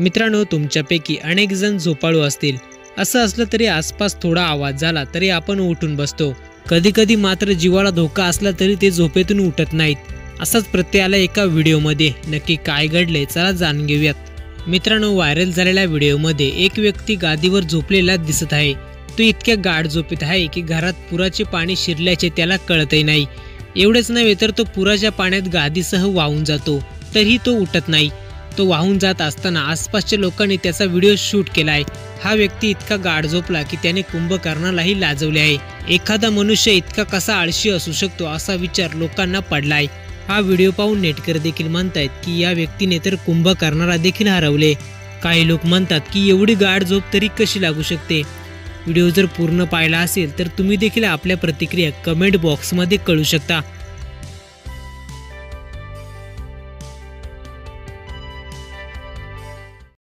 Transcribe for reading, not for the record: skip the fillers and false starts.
मित्रांनो, तुमच्यापैकी अनेक जण झोपाळू असतील. असं असलं तरी आसपास थोडा आवाज झाला तरी आपण उठून बसतो. कधी कधी मात्र जीवाला धोका असला तरी ते झोपेतून उठत नाहीत. असाच प्रत्यय आला एका व्हिडिओमध्ये. नक्की काय घडले चला जाणून घेऊयात. मित्रांनो, व्हायरल झालेल्या व्हिडिओमध्ये एक व्यक्ती गादीवर झोपलेला दिसत आहे. तो इतक्या गाढ झोपेत आहे की घरात पुराचे पाणी शिरल्याचे त्याला कळतही नाही. एवढेच नव्हे तर तो पुराच्या पाण्यात गादीसह वाहून जातो तरीही तो उठत नाही. तो वाहून जात असताना आसपासच्या लोकांनी त्याचा व्हिडिओ शूट केला आहे. हा व्यक्ती इतका गाढ झोपला की त्याने कुंभकर्णालाही लाजवले आहे. एखादा मनुष्य इतका कसा आळशी असू शकतो असा विचार लोकांना पडलाय. हा व्हिडिओ पाहून नेटकर देखील म्हणतायत की या व्यक्तीने तर कुंभकर्णाला देखील हरवले. काही लोक म्हणतात की एवढी गाढ झोप तरी कशी लागू शकते. व्हिडिओ जर पूर्ण पाहिला असेल तर तुम्ही देखील आपल्या प्रतिक्रिया कमेंट बॉक्समध्ये कळू शकता.